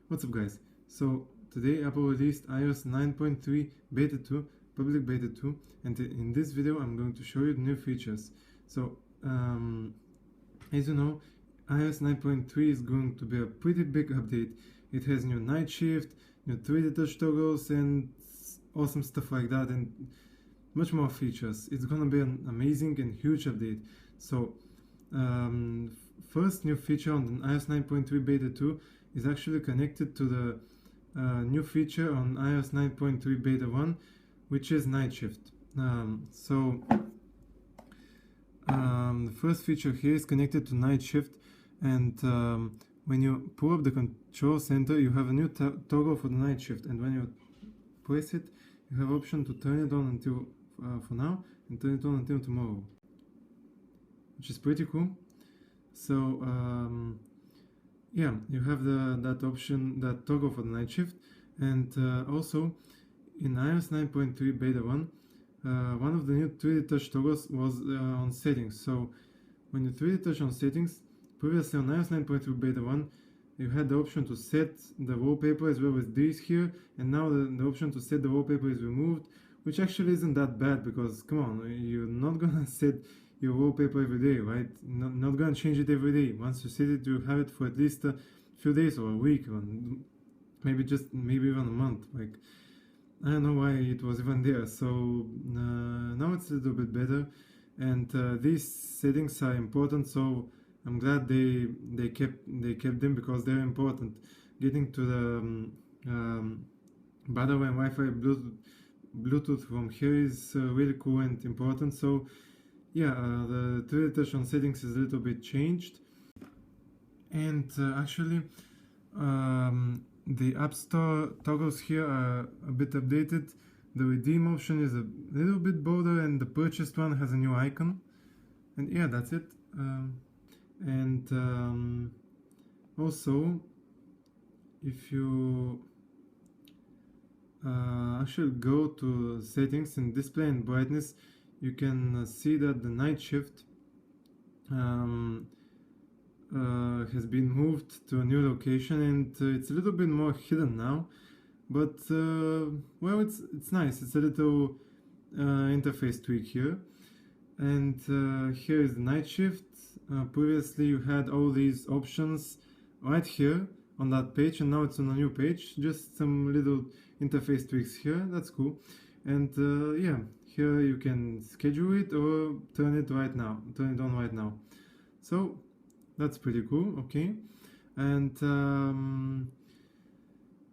What's up guys? So today Apple released iOS 9.3 Beta 2, public Beta 2, and in this video I'm going to show you the new features. So as you know, iOS 9.3 is going to be a pretty big update. It has new night shift, new 3D touch toggles and awesome stuff like that, and much more features. It's gonna be an amazing and huge update. So first new feature on the iOS 9.3 Beta 2 is actually connected to the new feature on iOS 9.3 Beta 1, which is night shift. The first feature here is connected to night shift, and when you pull up the control center, you have a new toggle for the night shift, and when you press it, you have option to turn it on until for now and turn it on until tomorrow, which is pretty cool. So yeah, you have that option, that toggle for the night shift. And also in iOS 9.3 Beta 1, one of the new 3D touch toggles was on settings. So when you 3D touch on settings, previously on iOS 9.3 Beta 1, you had the option to set the wallpaper as well as these here, and now the option to set the wallpaper is removed, which actually isn't that bad, because come on, you're not gonna set your wallpaper every day, right? Not gonna change it every day. Once you set it, you have it for at least a few days or a week, or maybe even a month. Like, I don't know why it was even there. So now it's a little bit better, and these settings are important. So I'm glad they kept them, because they're important. Getting to the battery and Wi-Fi Bluetooth from here is really cool and important. So yeah, the 3D touch on settings is a little bit changed, and actually the App Store toggles here are a bit updated. The redeem option is a little bit bolder, and the purchased one has a new icon. And yeah, that's it. Also, if you actually go to settings and display and brightness, you can see that the night shift has been moved to a new location, and it's a little bit more hidden now, but well, it's nice. It's a little interface tweak here, and here is the night shift. Previously you had all these options right here on that page, and now it's on a new page. Just some little interface tweaks here. That's cool. And yeah, here you can schedule it or turn it on right now. So that's pretty cool. Okay. And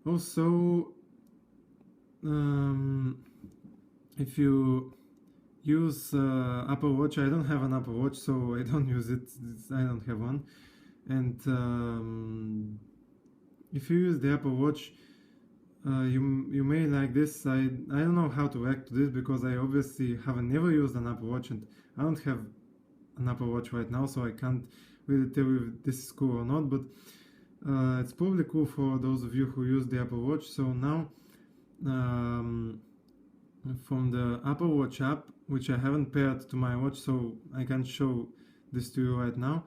also if you use Apple Watch, I don't have an Apple Watch, so I don't use it. I don't have one. And if you use the Apple Watch, you may like this. I don't know how to react to this, because I obviously haven't never used an Apple Watch, and I don't have an Apple Watch right now, so I can't really tell you if this is cool or not, but it's probably cool for those of you who use the Apple Watch. So now from the Apple Watch app, which I haven't paired to my watch, so I can't show this to you right now,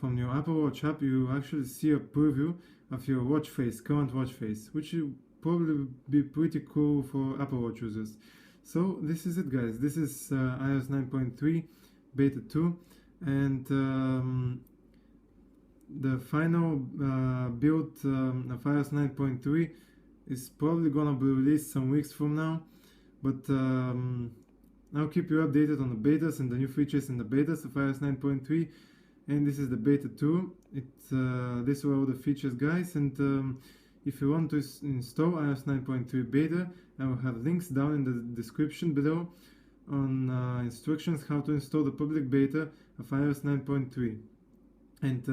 from your Apple Watch app you actually see a preview of your watch face, current watch face, which will probably be pretty cool for Apple Watch users. So this is it, guys. This is iOS 9.3 Beta 2, and the final build of iOS 9.3 is probably gonna be released some weeks from now, but I'll keep you updated on the betas and the new features in the betas of iOS 9.3. And this is the Beta 2. These were all the features, guys. And if you want to install iOS 9.3 Beta, I will have links down in the description below on instructions how to install the public beta of iOS 9.3. And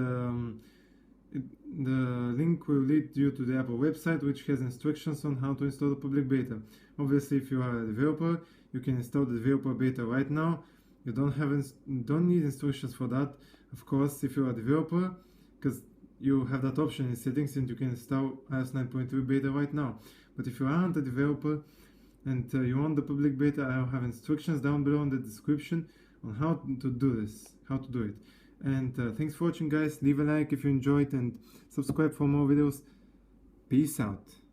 the link will lead you to the Apple website, which has instructions on how to install the public beta. Obviously, if you are a developer, you can install the developer beta right now. You don't need instructions for that, of course, if you're a developer, because you have that option in settings and you can install iOS 9.3 beta right now. But if you aren't a developer and you want the public beta, I'll have instructions down below in the description on how to do this, how to do it. And thanks for watching, guys. Leave a like if you enjoyed, and subscribe for more videos. Peace out.